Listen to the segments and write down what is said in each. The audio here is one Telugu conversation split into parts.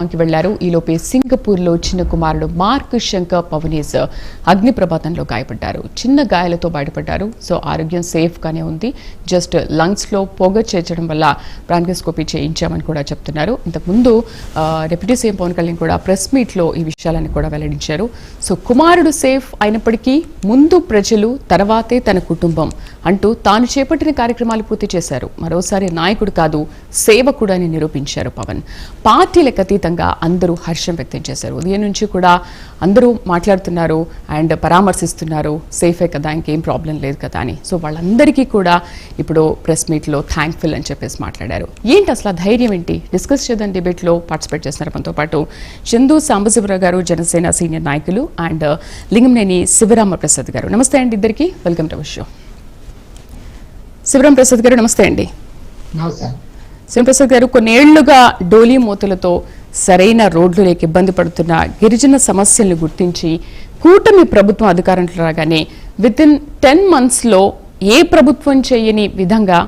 వెళ్లారు. ఈలోపే సింగపూర్ లో చిన్న కుమారుడు మార్క్ శంకర్ పవనీస్ అగ్ని ప్రమాదంలో గాయపడ్డారు. చిన్న గాయాలతో బయటపడ్డారు. సో ఆరోగ్యం సేఫ్ గానే ఉంది. జస్ట్ లంగ్స్ లో పొగ చేర్చడం వల్ల బ్రాంకోస్కోపీ చేయించామని కూడా చెప్తున్నారు. ఇంతకుముందు డిప్యూటీ సీఎం పవన్ కళ్యాణ్ కూడా ప్రెస్ మీట్ లో ఈ విషయాలను కూడా వెల్లడించారు. సో కుమారుడు సేఫ్ అయినప్పటికీ ముందు ప్రజలు, తర్వాతే తన కుటుంబం అంటూ తాను చేపట్టిన కార్యక్రమాలు పూర్తి చేశారు. మరోసారి నాయకుడు కాదు, సేవకుడు అని నిరూపించారు పవన్. పార్టీలకు అతీతంగా అందరూ హర్షం వ్యక్తం చేశారు. ఉదయం నుంచి కూడా అందరూ మాట్లాడుతున్నారు అండ్ పరామర్శిస్తున్నారు. సేఫే కదా, ఇంకేం ప్రాబ్లం లేదు కదా అని. సో వాళ్ళందరికీ కూడా ఇప్పుడు ప్రెస్ మీట్లో థ్యాంక్ఫుల్ అని చెప్పేసి మాట్లాడారు. ఏంటి అసలు ధైర్యం ఏంటి డిస్కస్ చేద్దాం. డిబేట్లో పార్టిసిపేట్ చేస్తున్నారు మనతో పాటు చందు సాంబశివరావు గారు, జనసేన సీనియర్ నాయకులు, అండ్ లింగంనేని శివరామప్రసాద్ గారు. నమస్తే అండి ఇద్దరికి, welcome to our show. Sivaram Prasad గారు నమస్తే అండి. శివప్రసాద్ గారు, కొన్నేళ్లుగా డోలీ మూతలతో సరైన రోడ్లు లేక ఇబ్బంది పడుతున్న గిరిజన సమస్యలను గుర్తించి కూటమి ప్రభుత్వం అధికారంలో రాగానే వితిన్ 10 months ఏ ప్రభుత్వం చేయని విధంగా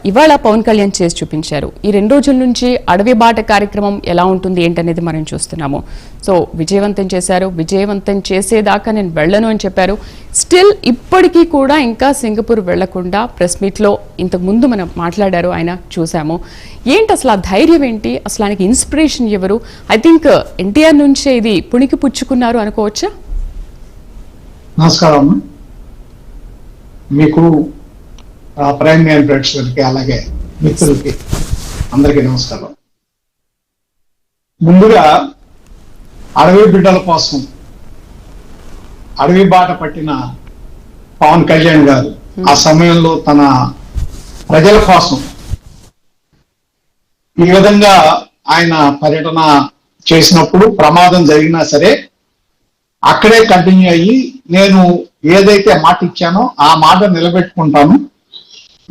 ఇవాళ పవన్ కళ్యాణ్ చేసి చూపించారు. ఈ 2 రోజుల నుంచి అడవి బాట కార్యక్రమం ఎలా ఉంటుంది ఏంటనేది మనం చూస్తున్నాము. సో విజయవంతం చేశారు. విజయవంతం చేసేదాకా నేను వెళ్ళను అని చెప్పారు. స్టిల్ ఇప్పటికీ కూడా ఇంకా సింగపూర్ వెళ్లకుండా ప్రెస్ మీట్లో ఇంతకు ముందు మనం మాట్లాడారు, ఆయన చూసాము. ఏంటి అసలు ఆ ధైర్యం ఏంటి? అసలు ఆయనకి ఇన్స్పిరేషన్ ఎవరు? ఐ థింక్ ఎన్టీఆర్ నుంచే ఇది పుణికి పుచ్చుకున్నారు అనుకోవచ్చా? నమస్కారం మీకు, ప్రైమ్ న్యాయం ప్రేక్షకులకి, అలాగే మిత్రులకి అందరికీ నమస్కారం. ముందుగా అడవి బిడ్డల కోసం అడవి బాట పట్టిన పవన్ కళ్యాణ్ గారు ఆ సమయంలో తన ప్రజల కోసం ఈ విధంగా ఆయన పర్యటన చేసినప్పుడు ప్రమాదం జరిగినా సరే అక్కడే కంటిన్యూ అయ్యి, నేను ఏదైతే మాట ఇచ్చానో ఆ మాట నిలబెట్టుకుంటాను.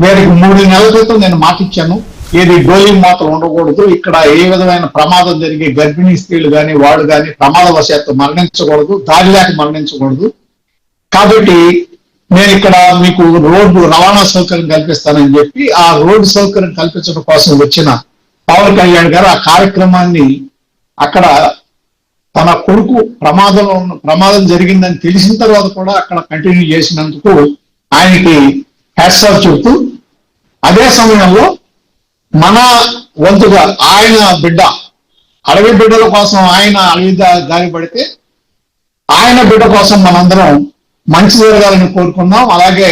వీరికి 3 నెలల క్రితం నేను మాట ఇచ్చాను, ఏది డోలీ మూతలు ఉండకూడదు, ఇక్కడ ఏ విధమైన ప్రమాదం జరిగే గర్భిణీ స్త్రీలు కానీ వాడు కానీ ప్రమాదవశాత్తు మరణించకూడదు, దారి లేక మరణించకూడదు. కాబట్టి నేను ఇక్కడ మీకు రోడ్డు రవాణా సౌకర్యం కల్పిస్తానని చెప్పి ఆ రోడ్డు సౌకర్యం కల్పించడం కోసం వచ్చిన పవన్ కళ్యాణ్ గారు ఆ కార్యక్రమాన్ని అక్కడ తన కొడుకు ప్రమాదం జరిగిందని తెలిసిన తర్వాత కూడా అక్కడ కంటిన్యూ చేసినందుకు ఆయనకి హ్యాట్స్ ఆఫ్ చెబుతూ, అదే సమయంలో మన వంతుగా ఆయన బిడ్డ, అడవి బిడ్డల కోసం ఆయన అడవి దారి పడితే ఆయన బిడ్డ కోసం మనందరం మంచి జరగాలని కోరుకున్నాం. అలాగే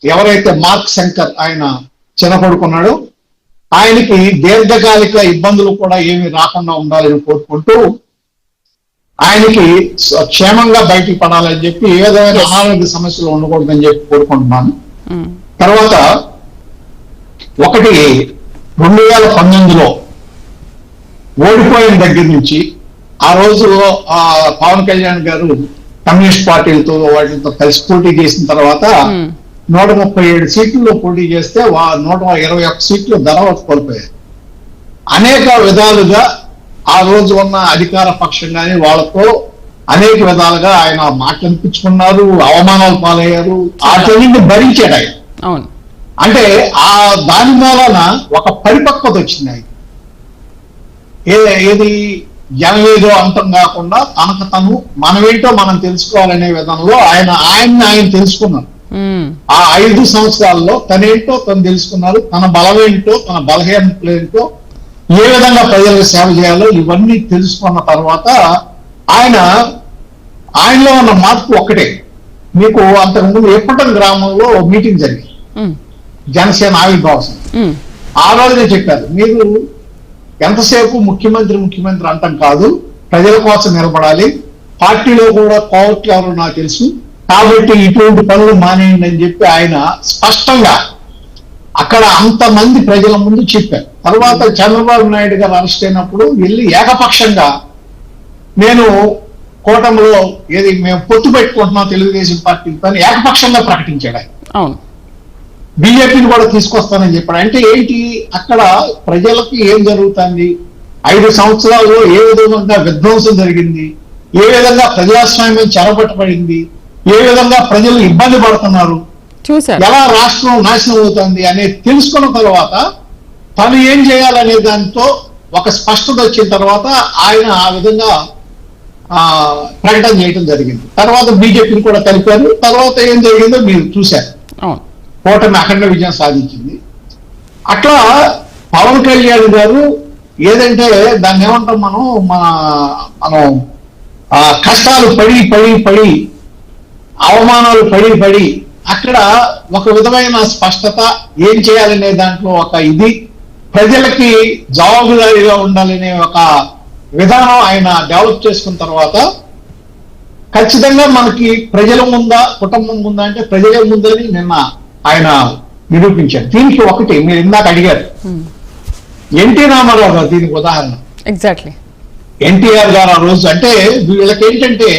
ఎవరైతే మార్క్ శంకర్ ఆయన చిన్న కొడుకున్నాడో ఆయనకి దీర్ఘకాలిక ఇబ్బందులు కూడా ఏమి రాకుండా ఉండాలని కోరుకుంటూ ఆయనకి క్షేమంగా బయటికి పడాలని చెప్పి, ఏ విధమైన అనారోగ్య సమస్యలు ఉండకూడదని చెప్పి కోరుకుంటున్నాను. తర్వాత 2019లో ఓడిపోయిన దగ్గర నుంచి ఆ రోజుల్లో పవన్ కళ్యాణ్ గారు కమ్యూనిస్ట్ పార్టీలతో వాటితో కలిసి పోటీ చేసిన తర్వాత 137 సీట్లలో పోటీ చేస్తే 121 సీట్లు ధనవత్ కోల్పోయారు. అనేక విధాలుగా ఆ రోజు ఉన్న అధికార పక్షం కానీ వాళ్ళతో అనేక విధాలుగా ఆయన మాట్లాడిపించుకున్నారు, అవమానాలు పాలయ్యారు. వాటిని భరించాడు ఆయన. అంటే దాని మూలన ఒక పరిపక్వత వచ్చింది ఆయన. ఏది జనవేదో అంతం కాకుండా తనకు తను మనమేంటో మనం తెలుసుకోవాలనే విధంలో ఆయన తెలుసుకున్నారు. ఆ 5 సంవత్సరాల్లో తనేంటో తను తెలుసుకున్నారు. తన బలమేంటో, తన బలహీనతలేంటో, ఏ విధంగా ప్రజలకు సేవ చేయాలో ఇవన్నీ తెలుసుకున్న తర్వాత ఆయనలో ఉన్న మార్పు ఒక్కటే. మీకు అంతకుముందు ఎప్పటం గ్రామంలో మీటింగ్ జరిగింది, జనసేన ఆవిర్భావం. ఆ రోజునే చెప్పారు, మీరు ఎంతసేపు ముఖ్యమంత్రి అంటాం కాదు, ప్రజల కోసం నిలబడాలి, పార్టీలో కూడా కోవట్లు ఎవరో నాకు తెలుసు, కాబట్టి ఇటువంటి పనులు మానేయండి అని చెప్పి ఆయన స్పష్టంగా అక్కడ అంతమంది ప్రజల ముందు చెప్పారు. తర్వాత చంద్రబాబు నాయుడు గారు అరెస్ట్ అయినప్పుడు వెళ్ళి ఏకపక్షంగా నేను కూటమిలో మేము పొత్తు పెట్టుకుంటున్నాం తెలుగుదేశం పార్టీతో ఏకపక్షంగా ప్రకటించాడు ఆయన. బీజేపీని కూడా తీసుకొస్తానని చెప్పాడు. అంటే ఏంటి, అక్కడ ప్రజలకి ఏం జరుగుతుంది, 5 సంవత్సరాల్లో ఏ విధంగా విధ్వంసం జరిగింది, ఏ విధంగా ప్రజాస్వామ్యం చెరబట్టబడింది, ఏ విధంగా ప్రజలు ఇబ్బంది పడుతున్నారు, ఎలా రాష్ట్రం నాశనం అవుతుంది అనేది తెలుసుకున్న తర్వాత తను ఏం చేయాలనే దాంతో ఒక స్పష్టత వచ్చిన తర్వాత ఆయన ఆ విధంగా ప్రకటన చేయడం జరిగింది. తర్వాత బీజేపీని కూడా కలిపారు. తర్వాత ఏం జరిగిందో మీరు చూశారు. కూటమి అఖండ విజయం సాధించింది. అట్లా పవన్ కళ్యాణ్ గారు ఏదంటే దాన్ని ఏమంటాం మనం కష్టాలు పడి అవమానాలు పడి అక్కడ ఒక విధమైన స్పష్టత, ఏం చేయాలనే దాంట్లో ఒక ఇది, ప్రజలకి జవాబుదారీగా ఉండాలనే ఒక విధానం ఆయన డెవలప్ చేసుకున్న తర్వాత ఖచ్చితంగా మనకి ప్రజల ముందా కుటుంబం ముందా అంటే ప్రజలే ముందని నిన్న ఆయన నిరూపించారు. దీనికి ఒకటి మీరు ఇందాక అడిగారు, ఎన్టీ రామారావు గారు దీనికి ఉదాహరణ. ఎగ్జాక్ట్లీ. ఎన్టీఆర్ గారు ఆ రోజు అంటే వీళ్ళకి ఏంటంటే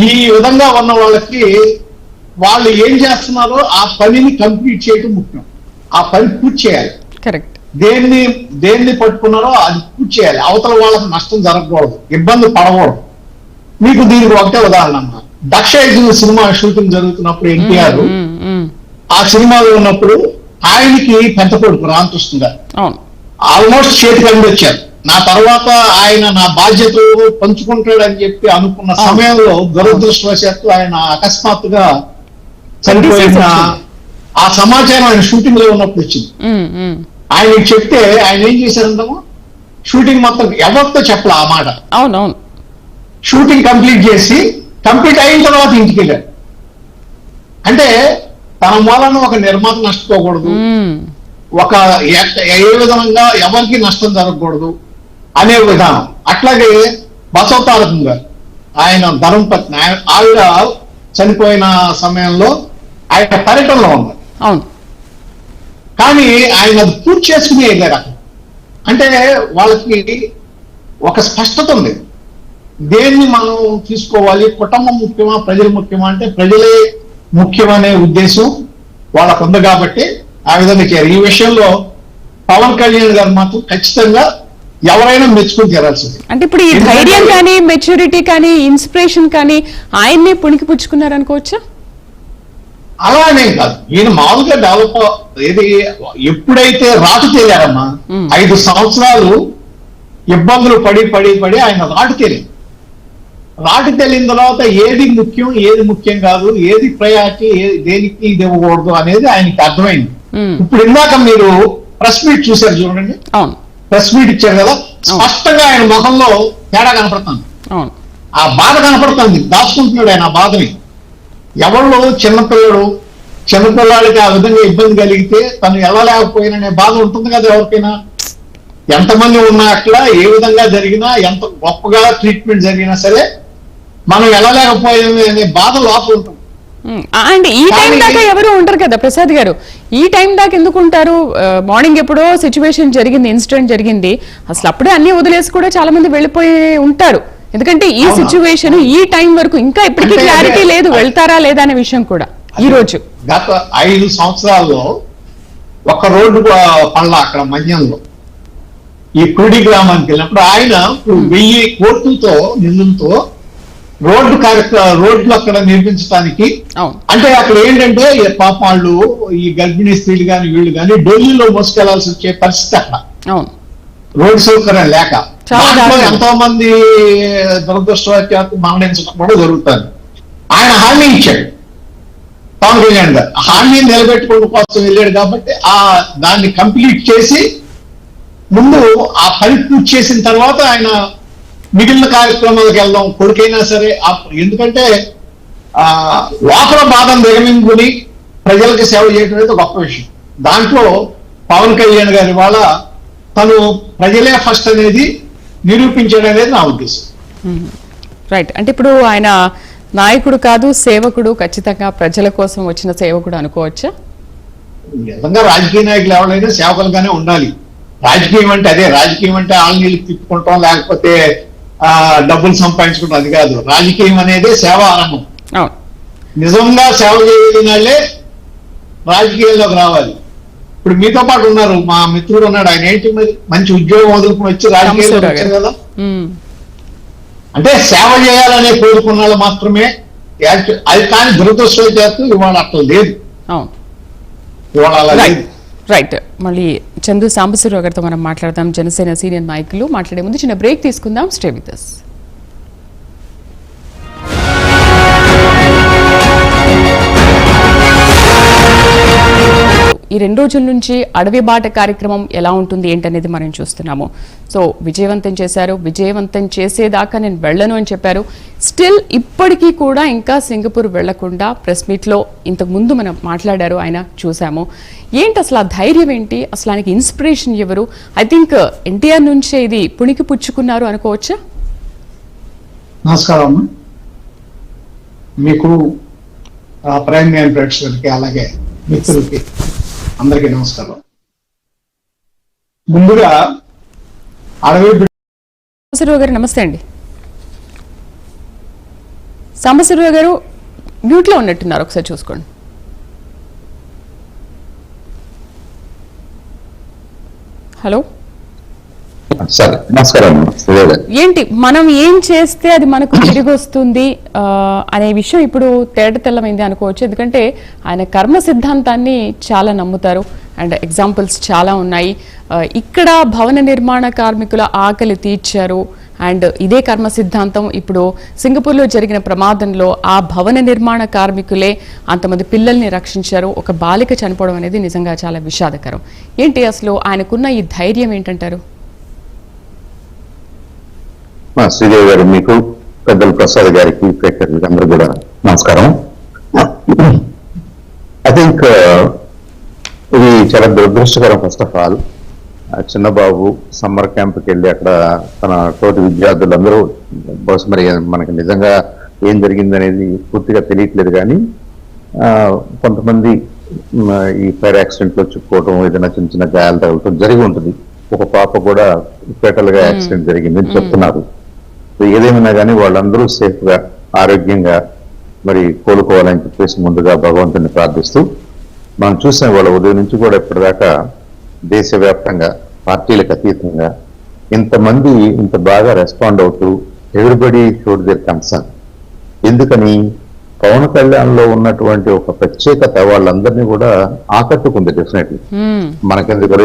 ఈ విధంగా ఉన్న వాళ్ళకి వాళ్ళు ఏం చేస్తున్నారో ఆ పనిని కంప్లీట్ చేయడం ముఖ్యం. ఆ పని పూర్తి చేయాలి. కరెక్ట్. దేన్ని పట్టుకున్నారో అది పూర్తి చేయాలి. అవతల వాళ్ళకి నష్టం జరగకూడదు, ఇబ్బంది పడకూడదు. మీకు దీనికి ఒకటే ఉదాహరణ అన్నమాట. దక్ష సినిమా షూటింగ్ జరుగుతున్నప్పుడు ఎన్టీఆర్ ఆ సినిమాలో ఉన్నప్పుడు ఆయనకి పెద్ద కొడుకు రామకృష్ణ గారు ఆల్మోస్ట్ చేతికి అందించారు. నా తర్వాత ఆయన నా బాధ్యతలు పంచుకుంటాడని చెప్పి అనుకున్న సమయంలో దురదృష్టవశాత్తు ఆయన అకస్మాత్తుగా చనిపోయిన ఆ సమాచారం ఆయన షూటింగ్ లో ఉన్నప్పుడు వచ్చింది. ఆయనకి చెప్తే ఆయన ఏం చేశారంటాము, షూటింగ్ మొత్తం ఎవరితో చెప్పలే ఆ మాట. అవునవును. షూటింగ్ కంప్లీట్ అయిన తర్వాత ఇంటికి వెళ్ళారు. అంటే తన మూలన ఒక నిర్మాత నష్టపోకూడదు, ఒక ఏ విధంగా ఎవరికి నష్టం జరగకూడదు అనే విధానం. అట్లాగే బసవతారకం గారు, ఆయన ధర్మపత్ని, ఆవిడ చనిపోయిన సమయంలో ఆయన పర్యటనలో ఉన్నారు. అవును. కానీ ఆయన అది పూర్తి చేసుకుని వెళ్ళారు అక్కడ. అంటే వాళ్ళకి ఒక స్పష్టత ఉంది, దేన్ని మనం తీసుకోవాలి, కుటుంబం ముఖ్యమా ప్రజలు ముఖ్యమా అంటే ప్రజలే ముఖ్యమనే ఉద్దేశం వాళ్ళకు ఉంది. కాబట్టి ఆ విధంగా చేయాలి. ఈ విషయంలో పవన్ కళ్యాణ్ గారు మాత్రం ఖచ్చితంగా ఎవరైనా మెచ్చుకుని తీరాల్సింది. అంటే ఇప్పుడు ఈ ధైర్యం కానీ, మెచ్యూరిటీ కానీ, ఇన్స్పిరేషన్ కానీ ఆయన్నే పుణికి పుచ్చుకున్నారు అనుకోవచ్చా? అలానే కాదు, ఈయన మామూలుగా డెవలప్ ఏది ఎప్పుడైతే రాటు తేలారమ్మా 5 సంవత్సరాలు ఇబ్బందులు పడి ఆయన రాటు తేలిన తర్వాత ఏది ముఖ్యం ఏది ముఖ్యం కాదు, ఏది ప్రయారిటీ, దేనికి ఇది ఇవ్వకూడదు అనేది ఆయనకి అర్థమైంది. ఇప్పుడు ఇందాక మీరు ప్రెస్ మీట్ చూశారు చూడండి, ప్రెస్ మీట్ ఇచ్చారు కదా, స్పష్టంగా ఆయన ముఖంలో తేడా కనపడుతుంది. ఆ బాధ కనపడుతుంది, దాచుకుంటున్నాడు ఆయన ఆ బాధని. ఎవరు చిన్నపిల్లాడికి ఆ విధంగా ఇబ్బంది కలిగితే తను వెళ్ళలేకపోయిననే బాధ ఉంటుంది కదా ఎవరికైనా. ఎంతమంది ఉన్నా అక్కడ ఏ విధంగా జరిగినా, ఎంత గొప్పగా ట్రీట్మెంట్ జరిగినా సరే మనం వెళ్ళలేకపోయామే అనే బాధ లోపల ఉంటుంది. అండ్ ఈ టైం దాకా ఎవరు ఉంటారు కదా ప్రసాద్ గారు, ఈ టైం దాకా ఎందుకు ఉంటారు? మార్నింగ్ ఎప్పుడో సిచ్యువేషన్ జరిగింది, ఇన్సిడెంట్ జరిగింది, అసలు అప్పుడే అన్ని వదిలేసి కూడా చాలా మంది వెళ్ళిపోయి ఉంటారు. ఎందుకంటే ఈ సిచ్యువేషన్ ఈ టైం వరకు ఇంకా ఇప్పటికీ క్లారిటీ లేదు వెళ్తారా లేదా అనే విషయం కూడా. ఈ రోజు గత 5 సంవత్సరాల్లో ఒక రోడ్డు పళ్ళ అక్కడ మన్యంలో ఈ కుడి గ్రామానికి వెళ్ళినప్పుడు ఆయన 1000 కోట్లతో నిధులతో రోడ్లు అక్కడ నిర్మించడానికి, అంటే అక్కడ ఏంటంటే పాప వాళ్ళు ఈ గర్భిణీ స్త్రీలు కానీ వీళ్ళు కానీ ఢిల్లీలో మోసుకెళ్లాల్సి వచ్చే పరిస్థితి అక్కడ రోడ్డు సౌకర్యం లేక. ఎంతో మంది దురదృష్టవశాత్తు మరణించడం కూడా జరుగుతుంది. ఆయన హామీ ఇచ్చాడు పవన్ కళ్యాణ్ గారు, హామీ నిలబెట్టుకోవడం కోసం వెళ్ళాడు. కాబట్టి దాన్ని కంప్లీట్ చేసి ముందు ఆ పని పూర్తి చేసిన తర్వాత ఆయన మిగిలిన కార్యక్రమాలకు వెళ్దాం, కొడుకైనా సరే. ఎందుకంటే లోపల బాధను దిగమింగుని ప్రజలకు సేవ చేయడం అనేది గొప్ప విషయం. దాంట్లో పవన్ కళ్యాణ్ గారి వాళ్ళ తను ప్రజలే ఫస్ట్ అనేది నిరూపించడం అనేది నా ఉద్దేశం. రైట్. అంటే ఇప్పుడు ఆయన నాయకుడు కాదు, సేవకుడు, ఖచ్చితంగా ప్రజల కోసం వచ్చిన సేవకుడు అనుకోవచ్చా? నిజంగా రాజకీయ నాయకులు ఎవరైనా సేవకులుగానే ఉండాలి. రాజకీయం అంటే అదే, రాజకీయం అంటే ఆళ్ళనీళ్ళు తిప్పుకుంటాం లేకపోతే డబ్బులు సంపాదించుకుంటాం, అది కాదు. రాజకీయం అనేది సేవా రంగం. నిజంగా సేవ చేయగలిగిన వాళ్ళే రాజకీయాల్లోకి రావాలి. ఇప్పుడు మీతో పాటు ఉన్నారు, మా మిత్రుడు ఉన్నాడు, ఆయన ఏంటి మరి మంచి ఉద్యోగం వదులుకుని వచ్చి రాజకీయాల్లో వచ్చారు కదా. అంటే సేవ చేయాలనే కోరుకున్న వాళ్ళు మాత్రమే అది. కానీ దురదృష్టవశాత్తు ఇవాళ అట్లా లేదు, ఇవాళ అలా లేదు. రైట్. మళ్ళీ చందు సాంబశివరావు గారితో మనం మాట్లాడదాం. జనసేన సీనియర్ నాయకులు. మాట్లాడే ముందు చిన్న బ్రేక్ తీసుకుందాం. Stay with us. ఈ 2 రోజుల నుంచి అడవి బాట కార్యక్రమం ఎలా ఉంటుంది ఏంటనేది మనం చూస్తున్నాము. సో విజయవంతం చేశారు. విజయవంతం చేసేదాకా నేను వెళ్ళను అని చెప్పారు. స్టిల్ ఇప్పటికీ కూడా ఇంకా సింగపూర్ వెళ్లకుండా ప్రెస్ మీట్లో ఇంతకు ముందు మనం మాట్లాడారు, ఆయన చూసాము. ఏంటి అసలు ఆ ధైర్యం ఏంటి? అసలు ఆయనకి ఇన్స్పిరేషన్ ఎవరు? ఐ థింక్ ఎన్టీఆర్ నుంచే ఇది పుణికి పుచ్చుకున్నారు అనుకోవచ్చా? నమస్కారం మీకు, ప్రైమ్ లైన్ ప్రేక్షకులకి, అలాగే మిత్రులకి అందరికీ నమస్కారం. ముందుగా సాంబశివరావు గారు నమస్తే అండి. సాంబశివరావు గారు మ్యూట్లో ఉన్నట్టున్నారు, ఒకసారి చూసుకోండి. హలో, నమస్కారం. ఏంటి మనం ఏం చేస్తే అది మనకు తిరిగి వస్తుంది అనే విషయం ఇప్పుడు తేటతెల్లమైంది అనుకోవచ్చు. ఎందుకంటే ఆయన కర్మ సిద్ధాంతాన్ని చాలా నమ్ముతారు అండ్ ఎగ్జాంపుల్స్ చాలా ఉన్నాయి. ఇక్కడ భవన నిర్మాణ కార్మికుల ఆకలి తీర్చారు అండ్ ఇదే కర్మ సిద్ధాంతం ఇప్పుడు సింగపూర్లో జరిగిన ప్రమాదంలో ఆ భవన నిర్మాణ కార్మికులే అంతమంది పిల్లల్ని రక్షించారు. ఒక బాలిక చనిపోవడం అనేది నిజంగా చాలా విషాదకరం. ఏంటి అసలు ఆయనకున్న ఈ ధైర్యం ఏంటంటారు? శ్రీదేవి గారు, మీకు, పెద్దలు ప్రసాద్ గారికి, ప్రేక్షకులకి అందరూ కూడా నమస్కారం. ఐ థింక్ ఇది చాలా దురదృష్టకరం. ఫస్ట్ ఆఫ్ ఆల్, చిన్నబాబు సమ్మర్ క్యాంప్కి వెళ్ళి అక్కడ తన తోటి విద్యార్థులందరూ, బహుశా మరి మనకి నిజంగా ఏం జరిగింది అనేది పూర్తిగా తెలియట్లేదు, కానీ కొంతమంది ఈ ఫైర్ యాక్సిడెంట్ లో చిక్కుకోవటం, ఏదైనా చిన్న చిన్న గాయాలు తగలటం జరిగి ఉంటుంది. ఒక పాప కూడా ఫెటల్ గా యాక్సిడెంట్ జరిగిందని చెప్తున్నారు. ఏదేమైనా కానీ వాళ్ళందరూ సేఫ్ గా, ఆరోగ్యంగా మరి కోలుకోవాలని చెప్పేసి ముందుగా భగవంతుని ప్రార్థిస్తూ, మనం చూసిన వాళ్ళ ఉదయం నుంచి కూడా ఇప్పటిదాకా దేశవ్యాప్తంగా పార్టీలకు అతీతంగా ఇంతమంది ఇంత బాగా రెస్పాండ్ అవుతూ ఎవ్రీబడి షోడ్ దేర్ కన్సర్న్. ఎందుకని? పవన్ కళ్యాణ్ లో ఉన్నటువంటి ఒక ప్రత్యేకత వాళ్ళందరినీ కూడా ఆకట్టుకుంది. డెఫినెట్లీ మనకెందుకు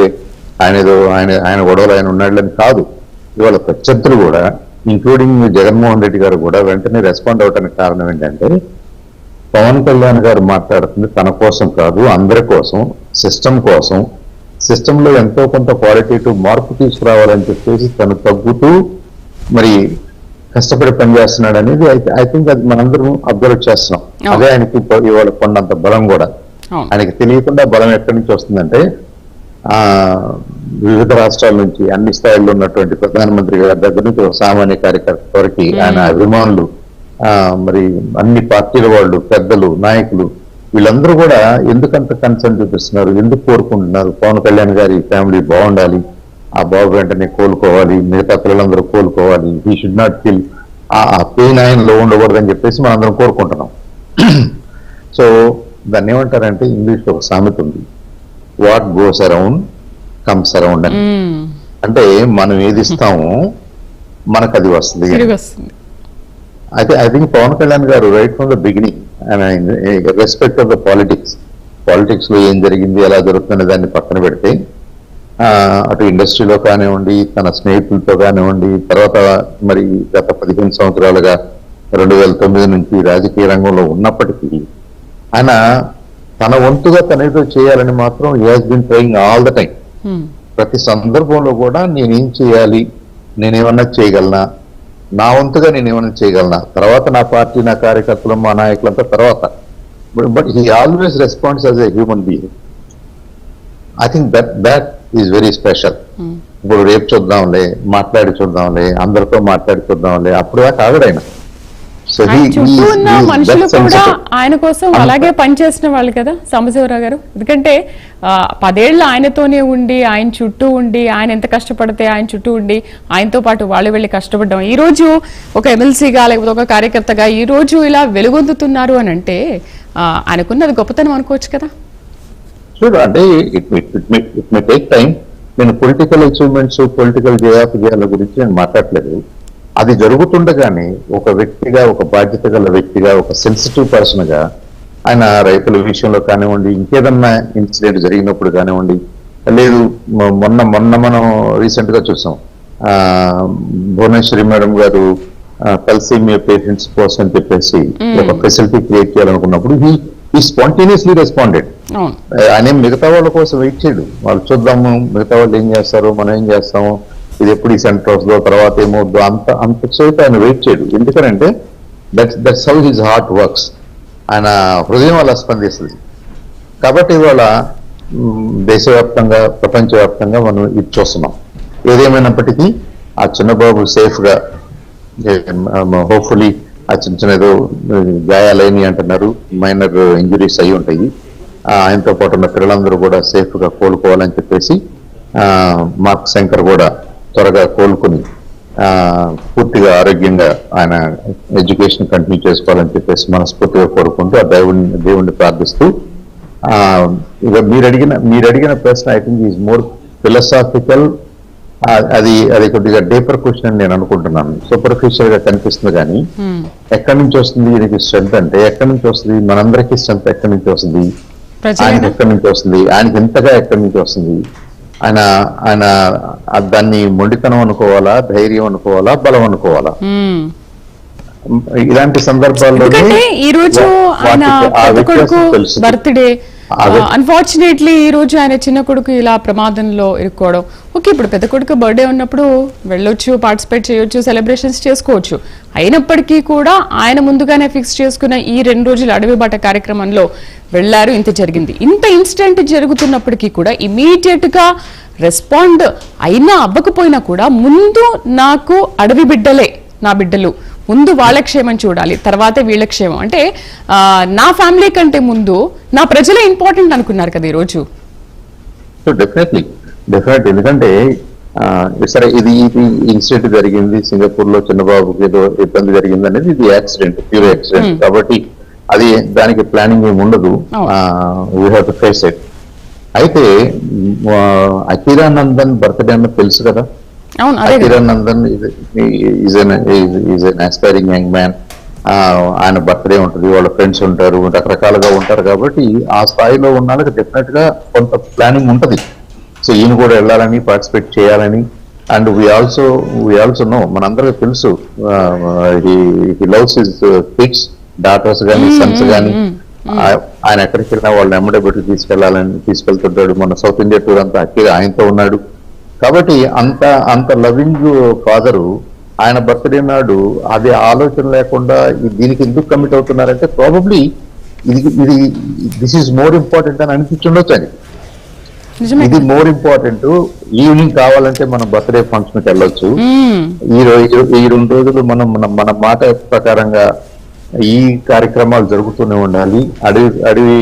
ఆయన గొడవలు ఆయన ఉన్నాడని కాదు, ఇవాళ ప్రత్యర్థులు కూడా ఇంక్లూడింగ్ జగన్మోహన్ రెడ్డి గారు కూడా వెంటనే రెస్పాండ్ అవడానికి కారణం ఏంటంటే, పవన్ కళ్యాణ్ గారు మాట్లాడుతుంది తన కోసం కాదు, అందరి కోసం, సిస్టమ్ కోసం, సిస్టంలో ఎంతో కొంత క్వాలిటేటివ్ మార్పు తీసుకురావాలని చెప్పేసి తను తగ్గుతూ మరి కష్టపడి పనిచేస్తున్నాడు అనేది ఐ థింక్ అది మనందరం అబ్జర్వ్ చేస్తున్నాం. అదే ఆయనకి ఇవాళ కొండంత బలం కూడా. ఆయనకి తెలియకుండా బలం ఎక్కడి నుంచి వస్తుందంటే, వివిధ రాష్ట్రాల నుంచి, అన్ని స్థాయిల్లో ఉన్నటువంటి ప్రధానమంత్రి గారి దగ్గర నుంచి ఒక సామాన్య కార్యకర్త వరకు ఆయన అభిమానులు, మరి అన్ని పార్టీల వాళ్ళు, పెద్దలు, నాయకులు, వీళ్ళందరూ కూడా ఎందుకంత కన్సర్న్ చూపిస్తున్నారు, ఎందుకు కోరుకుంటున్నారు? పవన్ కళ్యాణ్ గారి ఫ్యామిలీ బాగుండాలి, ఆ బాబు వెంటనే కోలుకోవాలి, మిగతా పిల్లలందరూ కోలుకోవాలి, హీ షుడ్ నాట్ ఫీల్ ఆ పెయిన్ ఆయనలో ఉండకూడదని చెప్పేసి మనం అందరం కోరుకుంటున్నాం. సో దాన్ని ఏమంటారంటే, ఇంగ్లీష్లో ఒక సామెత ఉంది, what goes around comes around అని. అంటే మనం ఏది ఇస్తామో మనకు అది వస్తుంది. అయితే ఐ థింక్ పవన్ కళ్యాణ్ గారు right from the beginning, respect of the politics లో ఏం జరిగింది, ఎలా జరుగుతుందనే దాన్ని పక్కన పెడితే, అటు ఇండస్ట్రీలో కానివ్వండి, తన స్నేహితులతో కానివ్వండి, తర్వాత మరి గత 15 సంవత్సరాలుగా 2009 నుంచి రాజకీయ రంగంలో ఉన్నప్పటికీ ఆయన తన వంతుగా తనేదో చేయాలని మాత్రం he has been trying all the time. ప్రతి సందర్భంలో కూడా నేనేం చేయాలి, నేనేమన్నా చేయగలనా, నా వంతుగా నేనేమన్నా చేయగలనా, తర్వాత నా పార్టీ, నా కార్యకర్తలు, మా నాయకులంతా తర్వాత. But he always responds as a human being. I think that is very special. ఇప్పుడు రేపు చూద్దాంలే, మాట్లాడి చూద్దాంలే, అందరితో మాట్లాడి చూద్దాంలే, అప్పుడు దాకా ఆగడైనా. చుట్టూ ఉన్న మనుషులు కూడా ఆయన కోసం అలాగే పనిచేసిన వాళ్ళు కదా సాంబశివరావు గారు. ఎందుకంటే 10 ఏళ్ళు ఆయనతోనే ఉండి, ఆయన చుట్టూ ఉండి, ఆయన ఎంత కష్టపడితే ఆయన చుట్టూ ఉండి, ఆయనతో పాటు వాళ్ళు వెళ్ళి కష్టపడ్డాం. ఈ రోజు ఒక ఎమ్మెల్సీగా లేకపోతే ఒక కార్యకర్తగా ఈ రోజు ఇలా వెలుగొందుతున్నారు అని అంటే ఆయనకున్నది గొప్పతనం అనుకోవచ్చు కదా. చూడు, అంటే ఇట్ మే టేక్ టైం. నేను పొలిటికల్ అచీవ్మెంట్స్, పొలిటికల్ జయాపజయాల గురించి నేను మాట్లాడలేదు. అది జరుగుతుండగానే ఒక వ్యక్తిగా, ఒక బాధ్యత గల వ్యక్తిగా, ఒక సెన్సిటివ్ పర్సన్ గా ఆయన రైతుల విషయంలో కానివ్వండి, ఇంకేదన్నా ఇన్సిడెంట్ జరిగినప్పుడు కానివ్వండి, లేదు మొన్న మొన్న మనం రీసెంట్ గా చూసాం, భువనేశ్వరి మేడం గారు తలసేమియా పేషెంట్స్ కోసం అని చెప్పేసి ఒక ఫెసిలిటీ క్రియేట్ చేయాలనుకున్నప్పుడు ఈ స్పాంటేనియస్లీ రెస్పాండెడ్. ఆయన మిగతా వాళ్ళ కోసం వెయిట్ చేయడు, వాళ్ళు చూద్దాము మిగతా వాళ్ళు ఏం చేస్తారు, మనం ఏం చేస్తాము, ఇది ఎప్పుడు ఈ సెంటర్ వస్తుందో, తర్వాత ఏమవుద్దో, అంతసేపు ఆయన వెయిట్ చేయడు. ఎందుకంటే that's how his heart works. ఆయన హృదయం అలా స్పందిస్తుంది. కాబట్టి ఇవాళ దేశవ్యాప్తంగా ప్రపంచవ్యాప్తంగా మనం ఇది చూస్తున్నాం. ఏదేమైనప్పటికీ ఆ చిన్నబాబు సేఫ్ గా, హోప్ఫుల్లీ ఆ చిన్న చిన్న ఏదో గాయాలైన అంటున్నారు, మైనర్ ఇంజురీస్ అయి ఉంటాయి. ఆయనతో పాటు ఉన్న పిల్లలందరూ కూడా సేఫ్ గా కోలుకోవాలని చెప్పేసి మార్క్ శంకర్ కూడా త్వరగా కోలుకుని పూర్తిగా ఆరోగ్యంగా ఆయన ఎడ్యుకేషన్ కంటిన్యూ చేసుకోవాలని చెప్పేసి మనస్ఫూర్తిగా కోరుకుంటూ ఆ దేవుణ్ణి ప్రార్థిస్తూ, ఇక మీరు అడిగిన ప్రశ్న I think is more philosophical. అది కొద్దిగా డీపర్ క్వశ్చన్ అని నేను అనుకుంటున్నాను. సూపర్ఫిషియల్ గా కనిపిస్తుంది కానీ ఎక్కడి నుంచి వస్తుంది దీనికి స్ట్రెంత్ అంటే, ఎక్కడి నుంచి వస్తుంది, మనందరికీ స్ట్రెంత్ ఎక్కడి నుంచి వస్తుంది, ఆయనకి ఎక్కడి నుంచి వస్తుంది, ఆయనకి ఇంతగా ఎక్కడి నుంచి వస్తుంది, ఆయన దాన్ని మొండితనం అనుకోవాలా, ధైర్యం అనుకోవాలా, బలం అనుకోవాలా? ఇలాంటి సందర్భాల్లో ఈ రోజు ఆయన బర్త్డే, అన్ఫార్చునేట్లీ ఈ రోజు ఆయన చిన్న కొడుకు ఇలా ప్రమాదంలో ఇరుక్కోవడం. ఓకే, ఇప్పుడు పెద్ద కొడుకు బర్త్డే ఉన్నప్పుడు వెళ్ళొచ్చు, పార్టిసిపేట్ చేయొచ్చు, సెలబ్రేషన్స్ చేసుకోవచ్చు. అయినప్పటికీ కూడా ఆయన ముందుగానే ఫిక్స్ చేసుకున్న ఈ 2 రోజుల అడవి బాట కార్యక్రమంలో వెళ్లారు, ఇంత జరిగింది. ఇంత ఇన్సిడెంట్ జరుగుతున్నప్పటికీ కూడా ఇమీడియట్ గా రెస్పాండ్ అయినా అవ్వకపోయినా కూడా ముందు నాకు అడవి బిడ్డలే నా బిడ్డలు, ముందు వాళ్ళ క్షేమం చూడాలి, తర్వాతే వీళ్ళ క్షేమం. అంటే నా ఫ్యామిలీ కంటే ముందు నా ప్రజలే ఇంపార్టెంట్ అనుకున్నారు కదా ఈరోజు. డెఫినెట్లీ. ఎందుకంటే సరే, ఇది ఇన్సిడెంట్ జరిగింది సింగపూర్ లో, చిన్నబాబుకి ఏదో ఇబ్బంది జరిగింది అనేది ఇది యాక్సిడెంట్, ప్యూర్ యాక్సిడెంట్. కాబట్టి అది దానికి ప్లానింగ్ ఏమి ఉండదు, we have to face it. అయితే అఖీరా నందన్ బర్త్డే అన్నది తెలుసు కదా. Akira Nandan is an aspiring young man. ఆయన బర్త్డే ఉంటుంది, వాళ్ళ ఫ్రెండ్స్ ఉంటారు, రకరకాలుగా ఉంటారు. కాబట్టి ఆ స్థాయిలో ఉన్న వాళ్ళకి డెఫినెట్ గా కొంత ప్లానింగ్ ఉంటుంది. సో ఈయన కూడా వెళ్ళాలని, పార్టిసిపేట్ చేయాలని. అండ్ వీ ఆల్సో నో, మనందరికీ తెలుసు, he loves his kids, daughters కానీ, సన్స్ కానీ. ఆయన ఎక్కడికి వెళ్ళినా వాళ్ళని ఎమ్మడే పెట్టి తీసుకెళ్తుంటాడు. మన సౌత్ ఇండియా టూర్ అంతా అఖీరా ఆయనతో ఉన్నాడు. కాబట్టి అంత లవింగ్ ఫాదరు ఆయన బర్త్డే నాడు అదే ఆలోచన లేకుండా దీనికి ఎందుకు కమిట్ అవుతున్నారంటే ప్రాబబ్లీ ఇది దిస్ ఈజ్ మోర్ ఇంపార్టెంట్ అని అనిపించుండొచ్చు అని. ఇది మోర్ ఇంపార్టెంట్. ఈవినింగ్ కావాలంటే మనం బర్త్డే ఫంక్షన్ కి వెళ్ళొచ్చు. ఈ 2 రోజులు మన మాట ప్రకారంగా ఈ కార్యక్రమాలు జరుగుతూనే ఉండాలి. అడవి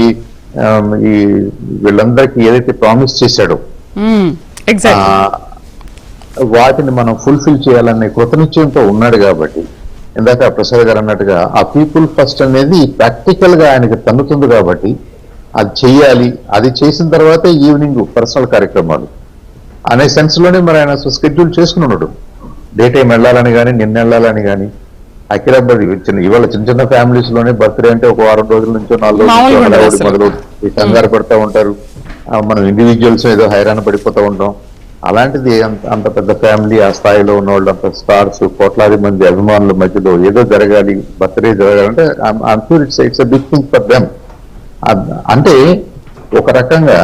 వీళ్ళందరికీ ఏదైతే ప్రామిస్ చేశాడో వాటిని మనం ఫుల్ఫిల్ చేయాలనే కృతనిశ్చయంతో ఉన్నాడు. కాబట్టి ఇందాక ప్రసాద్ గారు అన్నట్టుగా ఆ పీపుల్ ఫస్ట్ అనేది ప్రాక్టికల్ గా ఆయనకి తన్నుతుంది. కాబట్టి అది చెయ్యాలి. అది చేసిన తర్వాతే ఈవినింగ్ పర్సనల్ కార్యక్రమాలు అనే సెన్స్ లోనే మరి ఆయన షెడ్యూల్ చేసుకుని ఉన్నాడు. డే టైం వెళ్ళాలని కానీ, నిన్న వెళ్ళాలని కానీ. అఖీరా ఇవాళ చిన్న చిన్న ఫ్యామిలీస్ లోనే బర్త్డే అంటే ఒక 6 రోజుల నుంచో 4 రోజుల నుంచి మొదలు కంగారు పడుతూ ఉంటారు. మనం ఇండివిజువల్స్ ఏదో హైరాణ పడిపోతూ ఉంటాం. అలాంటిది అంత పెద్ద ఫ్యామిలీ, ఆ స్థాయిలో ఉన్న వాళ్ళు, అంత స్టార్స్, కోట్లాది మంది అభిమానుల మధ్యలో ఏదో జరగాలి, బర్త్డే జరగాలంటే I'm sure it's a big thing for them. అంటే ఒక రకంగా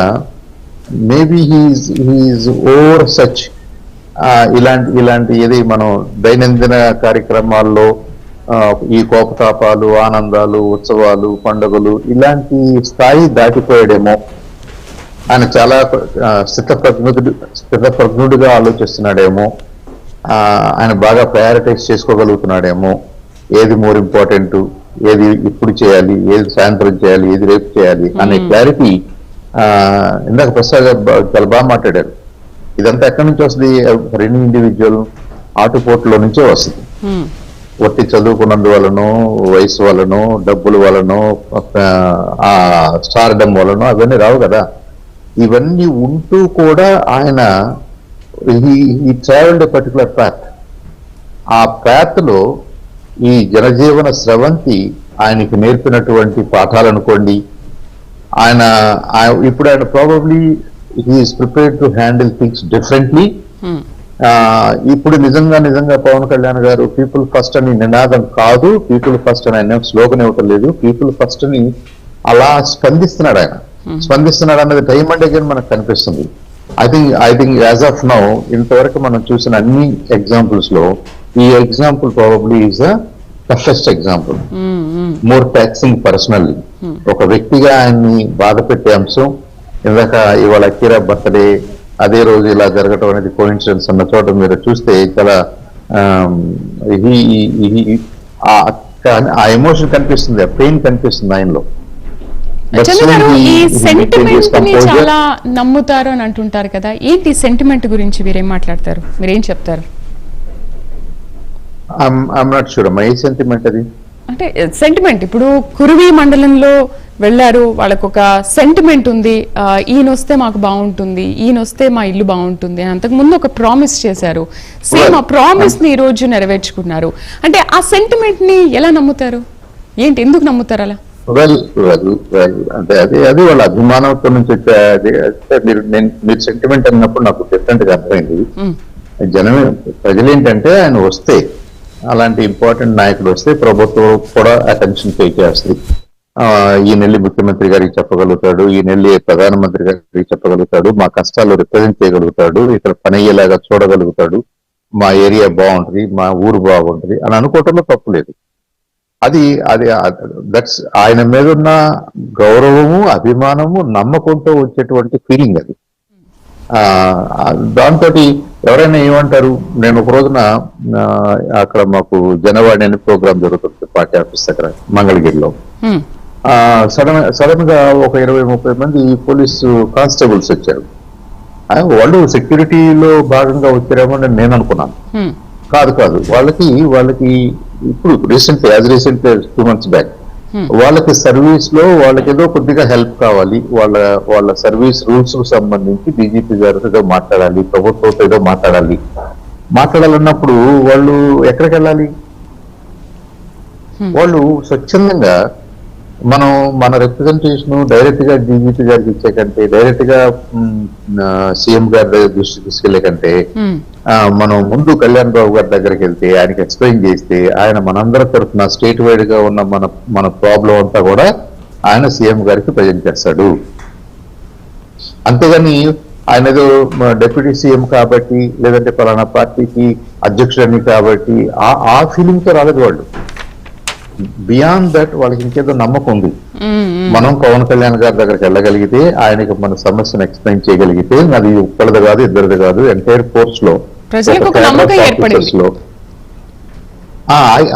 మేబీ హీఈస్ ఓవర్ సచ్ ఇలాంటి ఏది మనం దైనందిన కార్యక్రమాల్లో ఈ కోపతాపాలు, ఆనందాలు, ఉత్సవాలు, పండుగలు ఇలాంటి స్థాయి దాటిపోయాడేమో. ఆయన చాలా స్థితప్రజ్ఞుడిగా ఆలోచిస్తున్నాడేమో. ఆయన బాగా ప్రయారిటైజ్ చేసుకోగలుగుతున్నాడేమో. ఏది మోర్ ఇంపార్టెంట్, ఏది ఇప్పుడు చేయాలి, ఏది సాయంత్రం చేయాలి, ఏది రేపు చేయాలి అనే క్లారిటీ ఇందాక ప్రసాద్ గారు చాలా బాగా మాట్లాడారు. ఇదంతా ఎక్కడి నుంచి వస్తుంది? ఎనీ ఇండివిజువల్ ఆటుపోట్లో నుంచే వస్తుంది. ఒట్టి చదువుకున్నందువలనో, వయసు వలనో, డబ్బుల వలనో, స్టార్డమ్ వలనో అవన్నీ రావు కదా. ఇవన్నీ ఉంటూ కూడా ఆయన ఈ ట్రావెల్డ్ ఎ పర్టికులర్ పాత్. ఆ పాత్ లో ఈ జనజీవన స్రవంతి ఆయనకి నేర్పినటువంటి పాఠాలు అనుకోండి. ఇప్పుడు ఆయన probably he's prepared to handle things differently. ఇప్పుడు నిజంగా పవన్ కళ్యాణ్ గారు పీపుల్ ఫస్ట్ అని నినాదం కాదు, పీపుల్ ఫస్ట్ అని ఆయన స్లోగన్ ఇవ్వటం లేదు, పీపుల్ ఫస్ట్ అని అలా స్పందిస్తున్నాడు. ఆయన స్పందిస్తున్నాడు అన్నది టైం అండ్ అగైన్ మనకు కనిపిస్తుంది. I think as of now ఇంతవరకు మనం చూసిన అన్ని ఎగ్జాంపుల్స్ లో ఈ example probably is a toughest example, more taxing personally. ఒక వ్యక్తిగా ఆయన్ని బాధ పెట్టే అంశం, ఇందాక ఇవాళ అకీరా బర్త్డే అదే రోజు ఇలా జరగటం అనేది కోఇన్సిడెన్స్ అన్న చోట మీరు చూస్తే చాలా ఆ ఎమోషన్ కనిపిస్తుంది, ఆ పెయిన్ కనిపిస్తుంది ఆయనలో. చంద్ర గారు, ఈ సెంటిమెంట్ ని చాలా నమ్ముతారు అని అంటుంటారు కదా, ఏంటి సెంటిమెంట్ గురించి మీరేం మాట్లాడతారు, మీరేం చెప్తారు? ఐఎమ్ నాట్ షూర్ అమ్మా, ఏ సెంటిమెంట్ అది? అంటే సెంటిమెంట్, ఇప్పుడు కురువి మండలంలో వెళ్ళారు, వాళ్ళకు ఒక సెంటిమెంట్ ఉంది, ఈయన వస్తే మాకు బాగుంటుంది, ఈయన వస్తే మా ఇల్లు బాగుంటుంది అని అంతకు ముందు ఒక ప్రామిస్ చేశారు. సేమ్ ఆ ప్రామిస్ ని ఈ రోజు నెరవేర్చుకున్నారు. అంటే ఆ సెంటిమెంట్ ని ఎలా నమ్ముతారు, ఏంటి, ఎందుకు నమ్ముతారు అలా? వెల్ అంటే అది వాళ్ళ అభిమానంతో నుంచి వచ్చే. మీరు సెంటిమెంట్ అన్నప్పుడు నాకు డిఫరెంట్ గా అర్థమైంది. జనమే ప్రజలేంటంటే ఆయన వస్తే, అలాంటి ఇంపార్టెంట్ నాయకుడు వస్తే ప్రభుత్వం కూడా అటెన్షన్ పే చేస్తుంది. ఈయనెళ్ళి ముఖ్యమంత్రి గారికి చెప్పగలుగుతాడు, ఈయనెళ్ళి ప్రధానమంత్రి గారికి చెప్పగలుగుతాడు, మా కష్టాలు రిప్రజెంట్ చేయగలుగుతాడు, ఇక్కడ పని అయ్యేలాగా చూడగలుగుతాడు, మా ఏరియా బాగుంటుంది, మా ఊరు బాగుంటుంది అని అనుకోవటంలో తప్పు లేదు. అది అది దట్స్ ఆయన మీద ఉన్న గౌరవము, అభిమానము, నమ్మకంతో వచ్చేటువంటి ఫీలింగ్ అది. దాంతో ఎవరైనా ఏమంటారు, నేను ఒక రోజున అక్కడ మాకు జనవాణి అనే ప్రోగ్రామ్ జరుగుతుంది పార్టీ ఆఫీస్ దగ్గర మంగళగిరిలో. సడన్ గా ఒక 20-30 మంది పోలీసు కానిస్టేబుల్స్ వచ్చారు. వాళ్ళు సెక్యూరిటీలో భాగంగా వచ్చారేమో నేను అనుకున్నాను. కాదు, వాళ్ళకి ఇప్పుడు రీసెంట్ 2 months బ్యాక్ వాళ్ళకి సర్వీస్ లో వాళ్ళకి ఏదో కొద్దిగా హెల్ప్ కావాలి, వాళ్ళ సర్వీస్ రూల్స్ కు సంబంధించి డీజీపీ గారితో ఏదో మాట్లాడాలి, ప్రభుత్వంతో ఏదో మాట్లాడాలన్నప్పుడు వాళ్ళు ఎక్కడికి వెళ్ళాలి? వాళ్ళు స్వచ్ఛందంగా మన రిప్రజెంటేషన్ డైరెక్ట్ గా డీజీపీ గారికి ఇచ్చే కంటే, డైరెక్ట్ గా సీఎం గారి దృష్టికి తీసుకెళ్లే కంటే, మనం ముందు కళ్యాణ్ బాబు గారి దగ్గరికి వెళ్తే ఆయనకి ఎక్స్ప్లెయిన్ చేస్తే, ఆయన మనందరి తరఫున స్టేట్ వైడ్ గా ఉన్న మన ప్రాబ్లం అంతా కూడా ఆయన సీఎం గారికి ప్రజెంట్ చేస్తాడు. అంతేగాని ఆయన ఏదో డిప్యూటీ సీఎం కాబట్టి, లేదంటే పలానా పార్టీకి అధ్యక్షుడని కాబట్టి ఆ ఫీలింగ్ తో రాలేదు వాళ్ళు. బియాండ్ దట్ వాళ్ళకి ఇంకేదో నమ్మకం ఉంది. మనం పవన్ కళ్యాణ్ గారి దగ్గరికి వెళ్ళగలిగితే, ఆయనకి మన సమస్యను ఎక్స్ప్లెయిన్ చేయగలిగితే, అది ఒక్కరిది కాదు, ఇద్దరిది కాదు, ఎంటైర్ ఫోర్స్ లో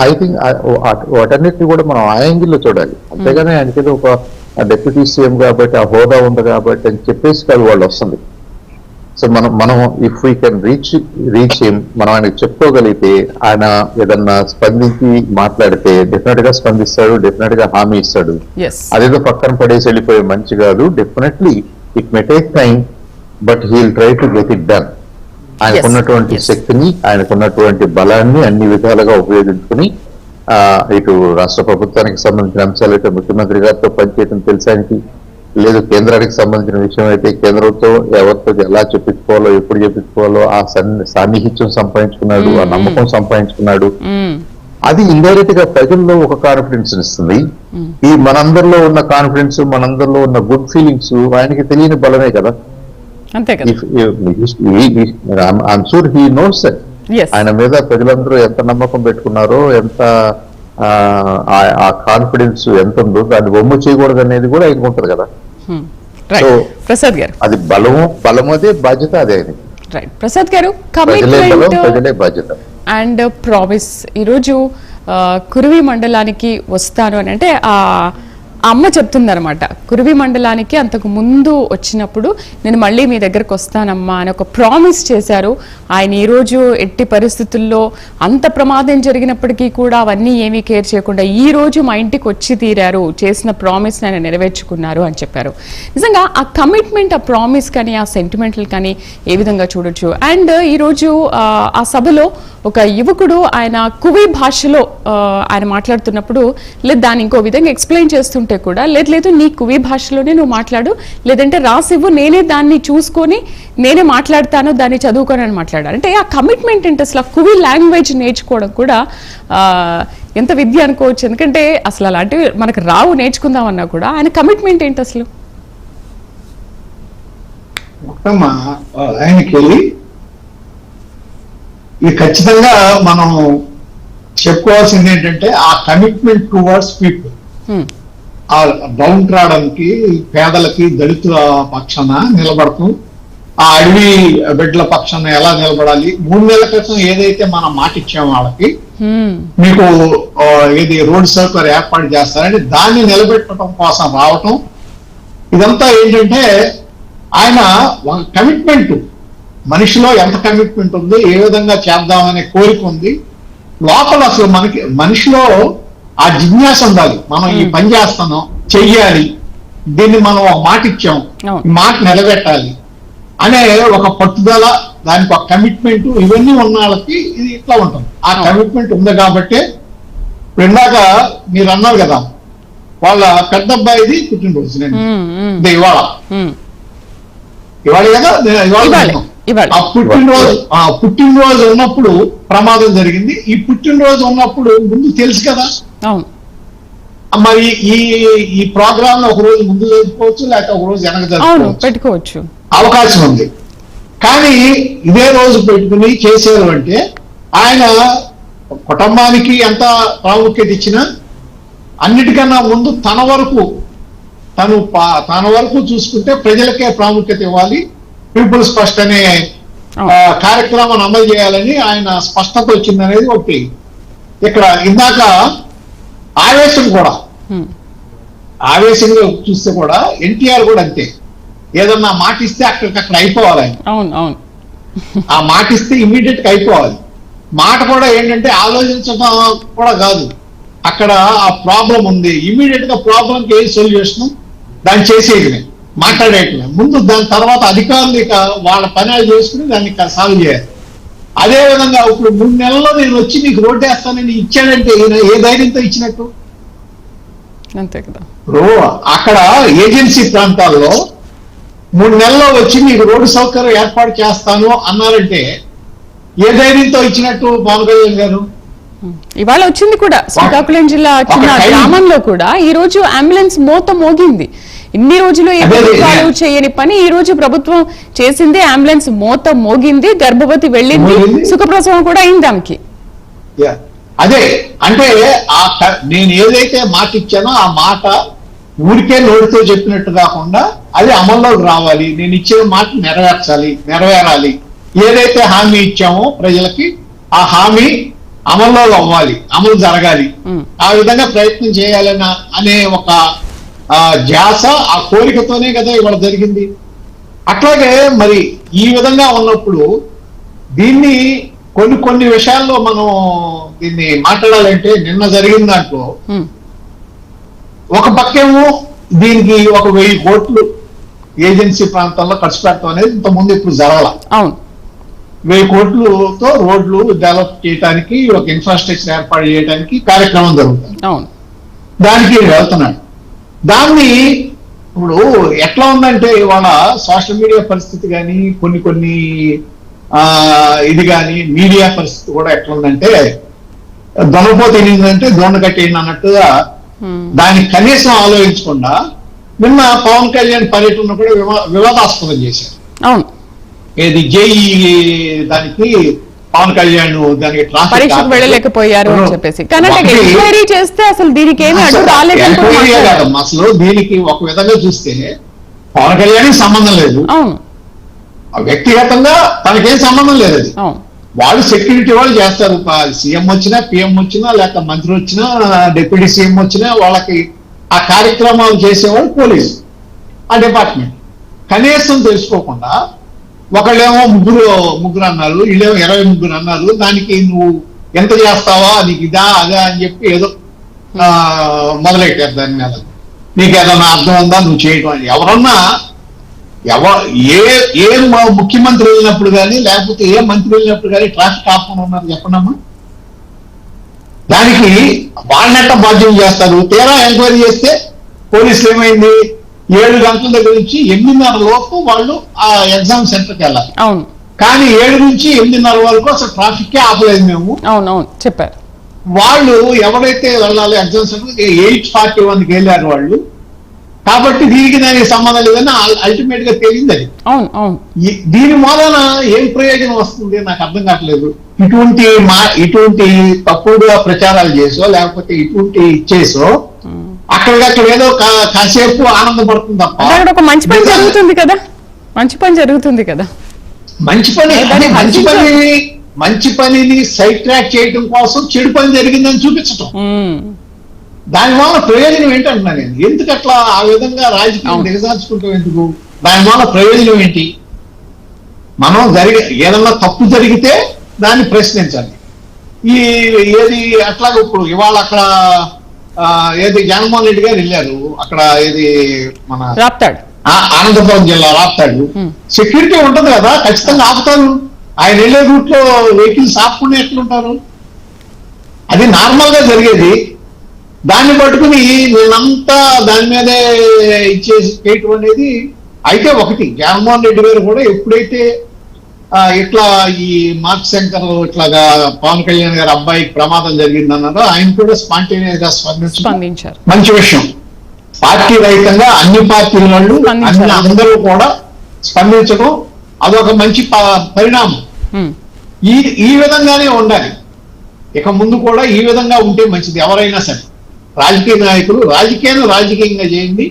ఐ థింక్ వాటన్నిటిని కూడా మనం ఆ యాంగిల్లో చూడాలి. అంతేగాని ఆయనకి ఏదో ఒక డిప్యూటీ సీఎం కాబట్టి, ఆ హోదా ఉంది కాబట్టి అని చెప్పేసి కాదు వాళ్ళు వస్తుంది. సో మనం if we can reach him, మనం ఆయనకు చెప్పుకోగలిగితే, ఆయన ఏదన్నా స్పందించి మాట్లాడితే డెఫినెట్ గా స్పందిస్తాడు, డెఫినెట్ గా హామీ ఇస్తాడు. అదేదో పక్కన పడేసి వెళ్ళిపోయే మంచి కాదు. Definitely it may take time, but he will try to get it done. ఆయనకున్నటువంటి శక్తిని, ఆయనకున్నటువంటి బలాన్ని అన్ని విధాలుగా ఉపయోగించుకుని ఇటు రాష్ట్ర ప్రభుత్వానికి సంబంధించిన అంశాలు అయితే ముఖ్యమంత్రి గారితో పనిచేయడం తెలుసు ఆయనకి, లేదు కేంద్రానికి సంబంధించిన విషయం అయితే కేంద్రంతో ఎవరితో ఎలా చెప్పించుకోవాలో, ఎప్పుడు చెప్పించుకోవాలో ఆ సాన్నిహిత్యం సంపాదించుకున్నాడు, ఆ నమ్మకం సంపాదించుకున్నాడు. అది ఇండైరెక్ట్ గా ప్రజల్లో ఒక కాన్ఫిడెన్స్ ఇస్తుంది. ఈ మనందరిలో ఉన్న కాన్ఫిడెన్స్, మనందరిలో ఉన్న గుడ్ ఫీలింగ్స్ ఆయనకి తెలియని బలమే కదా. I'm sure he knows that. ఆయన మీద ప్రజలందరూ ఎంత నమ్మకం పెట్టుకున్నారో, ఎంత ఆ కాన్ఫిడెన్స్ ఎంత ఉందో దాన్ని బొమ్మ చేయకూడదు అనేది కూడా ఆయనకు ఉంటుంది కదా. సో ప్రసాద్ గారు, అది బలం అదే, బాధ్యత అదే ఆయనకి. ప్రసాద్ గారు, ప్రజలే బాధ్యత అండ్ ప్రామిస్. ఈరోజు కురువి మండలానికి వస్తాను అని అంటే అమ్మ చెప్తుందనమాట, కురువి మండలానికి అంతకు ముందు వచ్చినప్పుడు నేను మళ్ళీ మీ దగ్గరకు వస్తానమ్మా అని ఒక ప్రామిస్ చేశారు ఆయన. ఈరోజు ఎట్టి పరిస్థితుల్లో అంత ప్రమాదం జరిగినప్పటికీ కూడా అవన్నీ ఏమీ కేర్ చేయకుండా ఈ రోజు మా ఇంటికి వచ్చి తీరారు, చేసిన ప్రామిస్ ఆయన నెరవేర్చుకున్నారు అని చెప్పారు. నిజంగా ఆ కమిట్మెంట్, ఆ ప్రామిస్ కానీ, ఆ సెంటిమెంటల్ కానీ ఏ విధంగా చూడొచ్చు? అండ్ ఈరోజు ఆ సభలో ఒక యువకుడు ఆయన కువి భాషలో ఆయన మాట్లాడుతున్నప్పుడు లేదు దాన్ని ఇంకో విధంగా ఎక్స్ప్లెయిన్ చేస్తుంటే కూడా లేదు నీ కువి భాషలోనే నువ్వు మాట్లాడు, లేదంటే రాసివ్వు, నేనే దాన్ని చూసుకొని నేనే మాట్లాడతాను, దాన్ని చదువుకొని అని మాట్లాడారు. అంటే ఆ కమిట్మెంట్ ఏంటి అసలు? కువి లాంగ్వేజ్ నేర్చుకోవడం కూడా ఎంత విద్య అనుకోవచ్చు, ఎందుకంటే అసలు అలాంటివి మనకు రావు నేర్చుకుందామన్నా కూడా ఆయన కమిట్మెంట్ ఏంటి అసలు? ఆయనకి ఇది ఖచ్చితంగా మనం చెప్పుకోవాల్సింది ఏంటంటే ఆ కమిట్మెంట్ టువర్డ్స్ పీపుల్, ఆ డౌన్ రావడానికి పేదలకి దళితుల పక్షాన నిలబడుతూ ఆ అడవి బిడ్డల పక్షాన ఎలా నిలబడాలి. 3 నెలల క్రితం ఏదైతే మనం మాట ఇచ్చామో వాళ్ళకి మీకు ఇది రోడ్ సౌకర్యం ఏర్పాటు చేస్తారని దాన్ని నిలబెట్టడం కోసం రావటం, ఇదంతా ఏంటంటే ఆయన ఒక కమిట్మెంట్, మనిషిలో ఎంత కమిట్మెంట్ ఉంది, ఏ విధంగా చేద్దామనే కోరిక ఉంది లోపల. అసలు మనిషిలో ఆ జిజ్ఞాస ఉండాలి. మనం ఈ పని చేస్తున్నాం, చెయ్యాలి, దీన్ని మనం ఒక మాట ఇచ్చాం, ఈ మాట నిలబెట్టాలి అనే ఒక పట్టుదల, దానికి ఒక కమిట్మెంట్, ఇవన్నీ ఉన్న వాళ్ళకి ఇది ఇట్లా ఉంటుంది. ఆ కమిట్మెంట్ ఉంది కాబట్టి ఇందాక మీరు అన్నారు కదా వాళ్ళ పెద్ద అబ్బాయిది పుట్టినరోజు, నేను ఇవాళ కదా ఆ పుట్టినరోజు ఉన్నప్పుడు ప్రమాదం జరిగింది. ఈ పుట్టినరోజు ఉన్నప్పుడు ముందు తెలుసు కదా, మరి ఈ ప్రోగ్రామ్ లో ఒక రోజు ముందు జరుపుకోవచ్చు, లేకపోతే ఒక రోజు వెనక పెట్టుకోవచ్చు, అవకాశం ఉంది. కానీ ఇదే రోజు పెట్టుకుని చేసేది అంటే ఆయన కుటుంబానికి ఎంత ప్రాముఖ్యత ఇచ్చినా అన్నిటికన్నా ముందు తన వరకు చూసుకుంటే ప్రజలకే ప్రాముఖ్యత ఇవ్వాలి, పీపుల్స్ ఫస్ట్ అనే కార్యక్రమాన్ని అమలు చేయాలని ఆయన స్పష్టత వచ్చిందనేది ఒకటి. ఇక్కడ ఇందాక ఆవేశంగా చూస్తే కూడా ఎన్టీఆర్ కూడా అంతే, ఏదన్నా మాట ఇస్తే అక్కడికక్కడ అయిపోవాలి. ఆ మాట ఇస్తే ఇమీడియట్ గా అయిపోవాలి. మాట కూడా ఏంటంటే ఆలోచించడం కూడా కాదు, అక్కడ ఆ ప్రాబ్లం ఉంది, ఇమీడియట్ గా ప్రాబ్లంకి ఏ సొల్యూషన్ దాన్ని చేసేది మాట్లాడేయటమే ముందు, దాని తర్వాత అధికారులు ఇక వాళ్ళ పనులు చేసుకుని దాన్ని సాల్వ్ చేయాలి. అదే విధంగా ఇప్పుడు 3 నెలల్లో నేను వచ్చి నీకు రోడ్డు వేస్తానని ఇచ్చాడంటే ఏ ధైర్యంతో ఇచ్చినట్టు? అంతే కదా. ఇప్పుడు అక్కడ ఏజెన్సీ ప్రాంతాల్లో 3 నెలల్లో వచ్చి నీకు రోడ్డు సౌకర్యం ఏర్పాటు చేస్తాను అన్నారంటే ఏ ధైర్యంతో ఇచ్చినట్టు పవన్ కళ్యాణ్ గారు? ఇవాళ వచ్చింది కూడా శ్రీకాకుళం జిల్లా చిన్న గ్రామంలో కూడా ఈ రోజు అంబులెన్స్ మోత మోగింది. ఇన్ని రోజులు ఏ ప్రభుత్వాలు చేయని పని ఈ రోజు ప్రభుత్వం చేసింది. అంబులెన్స్ మోత మోగింది, గర్భవతి వెళ్ళింది, సుఖప్రసవం కూడా అయింది ఆమెకి. అదే అంటే నేను ఏదైతే మాట ఇచ్చానో ఆ మాట ఊరికే నోటితో చెప్పినట్టు కాకుండా అది అమల్లోకి రావాలి, నేను ఇచ్చిన మాట నెరవేరాలి. ఏదైతే హామీ ఇచ్చామో ప్రజలకి ఆ హామీ అమల్లో అవ్వాలి, అమలు జరగాలి, ఆ విధంగా ప్రయత్నం చేయాలన్న అనే ఒక ధ్యాస, ఆ కోరికతోనే కదా ఇవాళ జరిగింది. అట్లాగే మరి ఈ విధంగా ఉన్నప్పుడు దీన్ని కొన్ని విషయాల్లో మనం దీన్ని మాట్లాడాలంటే నిన్న జరిగిన దాంట్లో ఒక పక్కేమో దీనికి 1000 కోట్లు ఏజెన్సీ ప్రాంతాల్లో ఖర్చు పెట్టడం అనేది ఇంతకుముందు ఇప్పుడు జరగాల. 1000 కోట్లతో రోడ్లు డెవలప్ చేయడానికి, ఒక ఇన్ఫ్రాస్ట్రక్చర్ ఏర్పాటు చేయడానికి కార్యక్రమం జరుగుతుంది. దానికి వెళ్తున్నాడు. దాన్ని ఇప్పుడు ఎట్లా ఉందంటే ఇవాళ సోషల్ మీడియా పరిస్థితి కానీ కొన్ని ఇది కానీ మీడియా పరిస్థితి కూడా ఎట్లా ఉందంటే దొంగపోతే ఏంటంటే దొండ కట్టేయండి అన్నట్టుగా దాన్ని కనీసం ఆలోచించకుండా నిన్న పవన్ కళ్యాణ్ పర్యటన కూడా వివాదాస్పదం చేశారు. ఏది జేఈ దానికి పవన్ కళ్యాణ్ దానికి పరీక్షకు వెళ్ళలేకపోయారు అని చెప్పేసి ఎంక్వైరీ చేస్తే అసలు దీనికి ఏమి అడ్డు రాలేదు. అసలు దీనికి ఒక విధంగా చూస్తే పవన్ కళ్యాణ్ సంబంధం లేదు, వ్యక్తిగతంగా తనకేం సంబంధం లేదు. అది వాళ్ళు సెక్యూరిటీ వాళ్ళు చేస్తారు. సీఎం వచ్చినా, పిఎం వచ్చినా, లేక మంత్రి వచ్చినా, డిప్యూటీ సీఎం వచ్చినా వాళ్ళకి ఆ కార్యక్రమాలు చేసేవాళ్ళు పోలీసు, ఆ డిపార్ట్మెంట్. కనీసం తెలుసుకోకుండా ఒకళ్ళేమో ముగ్గురు అన్నారు, వీళ్ళేమో 23 అన్నారు. దానికి నువ్వు ఎంత చేస్తావా, నీకు ఇదా అదా అని చెప్పి ఏదో మొదలెట్టారు. దాని మీద నీకు ఏదన్నా అర్థం ఉందా నువ్వు చేయటం అని. ఎవరన్నా ఏ ఏ ముఖ్యమంత్రి వెళ్ళినప్పుడు కానీ లేకపోతే ఏ మంత్రి వెళ్ళినప్పుడు కానీ ట్రాఫిక్ ఆపకుండా ఉన్నారు చెప్పండమ్మా. దానికి వాళ్ళనట్ట బాధ్యం చేస్తారు. తీరా ఎంక్వైరీ చేస్తే పోలీసులు ఏమైంది 7 గంటల దగ్గర నుంచి 8:30 లోపు వాళ్ళు ఆ ఎగ్జామ్ సెంటర్కి వెళ్ళాలి. కానీ 7 నుంచి 8:30 వరకు అసలు ట్రాఫిక్ ఆపలేదు మేము. అవునవును చెప్పారు. వాళ్ళు ఎవరైతే వెళ్ళాలి ఎగ్జామ్ సెంటర్ 8:41కి వెళ్ళారు వాళ్ళు. కాబట్టి దీనికి దానికి సంబంధం లేదని అల్టిమేట్ గా తేలింది అది. దీని మూలన ఏం ప్రయోజనం వస్తుంది నాకు అర్థం కావట్లేదు. ఇటువంటి తప్పుడుగా ప్రచారాలు చేసో లేకపోతే ఇటువంటి ఇచ్చేసో అక్కడికక్కడ ఏదో కాసేపు ఆనందపడుతుంది తప్ప ఒక మంచి పని జరుగుతుంది కదా. మంచి పనిని సైడ్ ట్రాక్ చేయడం కోసం చెడు పని జరిగిందని చూపించటం. దాని వల్ల ప్రయోజనం ఏంటంటున్నా నేను. ఎందుకు అట్లా ఆ విధంగా రాజకీయం దిగజార్చుకుంటాం ఎందుకు? దాని వల్ల ప్రయోజనం ఏంటి? మనం ఏదన్నా తప్పు జరిగితే దాన్ని ప్రశ్నించాలి. ఏది అట్లాగే ఇప్పుడు ఇవాళ అక్కడ ఏది జగన్మోహన్ రెడ్డి గారు వెళ్ళారు అక్కడ ఏది మన అనంతపురం జిల్లా రాప్తాడు. సెక్యూరిటీ ఉంటది కదా, ఖచ్చితంగా ఆపుతారు. ఆయన వెళ్ళే రూట్ లో వెహికల్స్ ఆపుకుని ఎట్లుంటారు? అది నార్మల్ గా జరిగేది. దాన్ని పట్టుకుని నేనంతా దాని మీదే ఇచ్చేసి చేయటం అనేది అయితే ఒకటి. జగన్మోహన్ రెడ్డి గారు కూడా ఎప్పుడైతే ఇట్లా ఈ మార్క్ శంకర్ ఇట్లాగా పవన్ కళ్యాణ్ గారి అబ్బాయికి ప్రమాదం జరిగిందన్నారో ఆయన కూడా స్పాంటేనియస్ గా స్పందించారు. మంచి విషయం. పార్టీ రహితంగా అన్ని పార్టీల వాళ్ళు అందరూ కూడా స్పందించడం అదొక మంచి పరిణామం. ఈ విధంగానే ఉండాలి. ఇక ముందు కూడా ఈ విధంగా ఉంటే మంచిది. ఎవరైనా సరే రాజకీయ నాయకులు రాజకీయంగా చేయండి,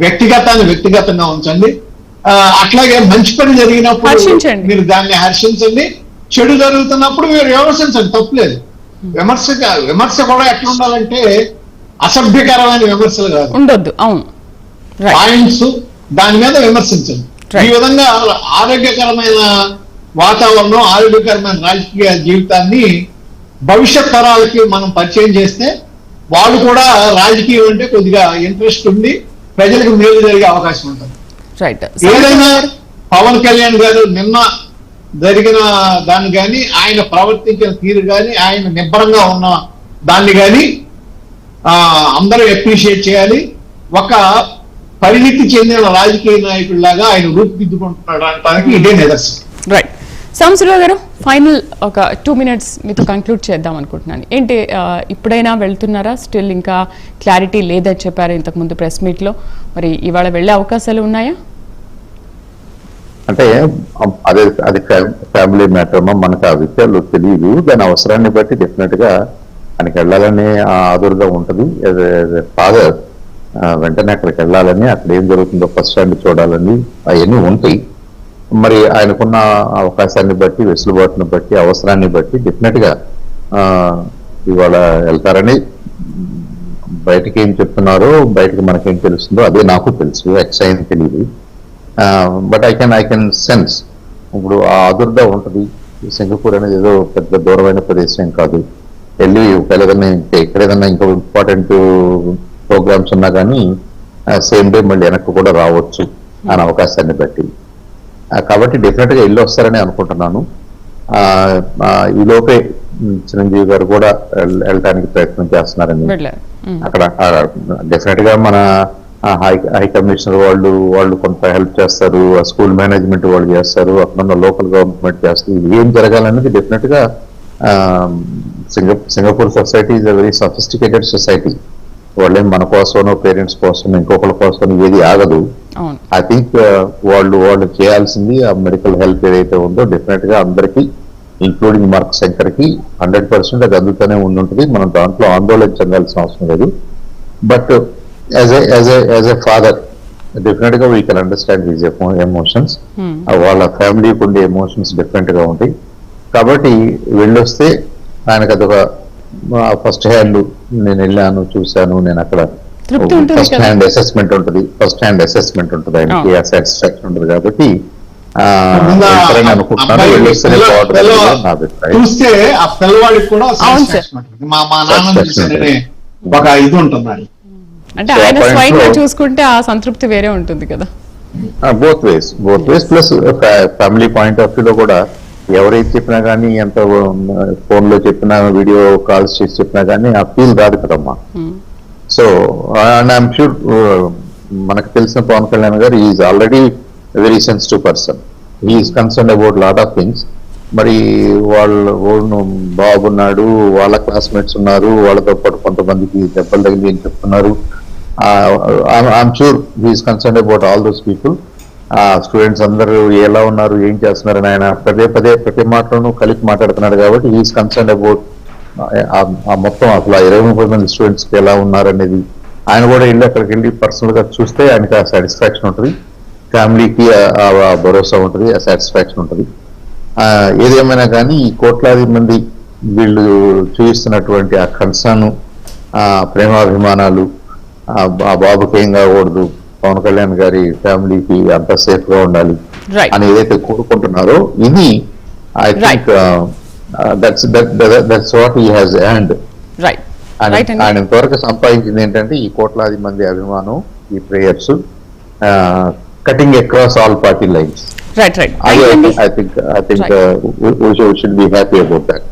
వ్యక్తిగతాన్ని వ్యక్తిగతంగా ఉంచండి. అట్లాగే మంచి పని జరిగినప్పుడు మీరు దాన్ని హర్షించండి, చెడు జరుగుతున్నప్పుడు మీరు విమర్శించండి, తప్పులేదు. విమర్శ కూడా ఎట్లా ఉండాలంటే అసభ్యకరమైన విమర్శలు కాదు, ఉండొద్దు. పాయింట్స్ దాని మీద విమర్శించండి. ఈ విధంగా ఆరోగ్యకరమైన వాతావరణం, ఆరోగ్యకరమైన రాజకీయ జీవితాన్ని భవిష్యత్ తరాలకి మనం పరిచయం చేస్తే వాళ్ళు కూడా రాజకీయం అంటే కొద్దిగా ఇంట్రెస్ట్ ఉండి ప్రజలకు మేలు జరిగే అవకాశం ఉంటుంది. ఏదైనా పవన్ కళ్యాణ్ గారు నిన్న జరిగిన దాన్ని కానీ ఆయన ప్రవర్తించిన తీరు కానీ ఆయన నిబ్బరంగా ఉన్న దాన్ని కానీ అందరూ అప్రిషియేట్ చేయాలి. ఒక పరిణితి చెందిన రాజకీయ నాయకుడిలాగా ఆయన రూపుదిద్దుకుంటున్నాడు అనడానికి ఇదే నిదర్శనం. రైట్. సాంబశివరావు గారు, ఫైనల్ ఒక 2 minutes మీతో కంక్లూడ్ చేద్దాం అనుకుంటున్నాను. ఏంటి ఇప్పుడైనా వెళ్తున్నారా? స్టిల్ ఇంకా క్లారిటీ లేదని చెప్పారు ఇంతకుముందు ప్రెస్ మీట్లో. మరి ఇవాళ వెళ్ళే అవకాశాలు ఉన్నాయా? అంటే అది ఫ్యామిలీ మ్యాటర్ అమ్మా, మనకు ఆ విషయాలు తెలియదు. దాని అవసరాన్ని బట్టి డెఫినెట్ గా ఆయనకి వెళ్ళాలని ఆదుర్గా ఉంటుంది. ఫాదర్ వెంటనే అక్కడికి వెళ్ళాలని, అక్కడ ఏం జరుగుతుందో ఫస్ట్ హ్యాండ్ చూడాలని అవన్నీ ఉంటాయి. మరి ఆయనకున్న అవకాశాన్ని బట్టి, వెసులుబాటును బట్టి, అవసరాన్ని బట్టి డెఫినెట్ గా ఇవాళ వెళ్తారని బయటకి ఏం చెప్తున్నారో, బయటకి మనకేం తెలుస్తుందో అదే నాకు తెలుసు, ఎక్సైన్ తెలియదు. బట్ ఐ కెన్ సెన్స్ ఇప్పుడు ఆ ఆదుర్ద ఉంటుంది. సింగపూర్ అనేది ఏదో పెద్ద దూరమైన ప్రదేశం కాదు. వెళ్ళి ఎక్కడేదన్నా ఇంకా ఇంపార్టెంట్ ప్రోగ్రామ్స్ ఉన్నా కానీ సేమ్ డే మళ్ళీ వెనక్కి కూడా రావచ్చు అనే అవకాశాన్ని బట్టి. కాబట్టి డెఫినెట్ గా వెళ్ళి వస్తారని అనుకుంటున్నాను. ఈ లోపే చిరంజీవి గారు కూడా వెళ్ళడానికి ప్రయత్నం చేస్తున్నారని అక్కడ డెఫినెట్ గా మన హై కమిషనర్ వాళ్ళు కొంత హెల్ప్ చేస్తారు, స్కూల్ మేనేజ్మెంట్ వాళ్ళు చేస్తారు, అక్కడ లోకల్ గవర్నమెంట్ చేస్తారు. ఏం జరగాలనేది డెఫినెట్ గా Singapore society is a very sophisticated society. వాళ్ళేం మన కోసమో పేరెంట్స్ కోసం ఇంకొకరి కోసం ఏది ఆగదు. ఐ థింక్ వాళ్ళు చేయాల్సింది ఆ మెడికల్ హెల్ప్ ఏదైతే ఉందో డెఫినెట్ గా అందరికీ ఇంక్లూడింగ్ మార్క్ శంకర్ కి 100% అది అందుతూనే ఉంటుంది. మనం దాంట్లో ఆందోళన చెందాల్సిన అవసరం లేదు. But as a father definite గా we can understand his emotions. వాళ్ళ ఫ్యామిలీకి ఉండే ఎమోషన్స్ డిఫరెంట్ గా ఉంటాయి. కాబట్టి వెళ్ళొస్తే ఆయనకు అదొక ఫస్ట్ హ్యాండ్ నేను వెళ్ళాను, చూశాను, నేను అక్కడ ఫస్ట్ హ్యాండ్ అసెస్మెంట్ ఉంటుంది ఆయనకి, సాటిస్ఫాక్షన్ ఉంటుంది. కాబట్టి చూస్తే ఆ పిల్లవాడికి కూడా మా నాన్న చూసాననే ఒక ఇది ఉంటుంది. అంటే ఆయన స్వయంగా చూసుకుంటే ఆ సంతృప్తి వేరే ఉంటుంది కదా. Both ways plus family point of వ్యూలో కూడా ఎవరైతే చెప్పినా కానీ ఎంత ఫోన్ లో చెప్పినా వీడియో కాల్స్ చేసి చెప్పినా కానీ ఆ ఫీల్ రాదు కదమ్మా. సో అండ్ ఐఎమ్ షూర్ మనకు తెలిసిన పవన్ కళ్యాణ్ గారు is already very sensitive person. Is concern about lot of things. మరి వాళ్ళు బాగున్నాడు, వాళ్ళ క్లాస్మేట్స్ ఉన్నారు, వాళ్ళతో పాటు కొంతమందికి దెబ్బలు తగిలి అని చెప్తున్నారు. I'm sure he's concern about all those people. Students అందరూ ఎలా ఉన్నారు, ఏం చేస్తున్నారని ఆయన ప్రతి మాటలోనూ కలిపి మాట్లాడుతున్నాడు కాబట్టి హీఈస్ కన్సర్న్ అబౌట్ ఆ మొత్తం అసలు 20-30 మంది స్టూడెంట్స్ కి ఎలా ఉన్నారనేది ఆయన కూడా వెళ్ళి అక్కడికి వెళ్ళి పర్సనల్ గా చూస్తే ఆయనకి ఆ సాటిస్ఫాక్షన్ ఉంటుంది, ఫ్యామిలీకి ఆ భరోసా ఉంటుంది, ఆ సాటిస్ఫాక్షన్ ఉంటుంది. ఏదేమైనా కానీ ఈ కోట్లాది మంది వీళ్ళు చూపిస్తున్నటువంటి ఆ కన్సర్న్, ఆ ప్రేమాభిమానాలు, ఆ బాబుకి ఏం కాకూడదు, పవన్ కళ్యాణ్ గారి ఫ్యామిలీకి అంత సేఫ్ గా ఉండాలి అని ఏదైతే కోరుకుంటున్నారో ఇది I think that's what he has earned. ఆయన ఇంతవరకు సంపాదించింది ఏంటంటే ఈ కోట్లాది మంది అభిమానం, ఈ prayers cutting across all party lines. Right. I think we should be happy about that.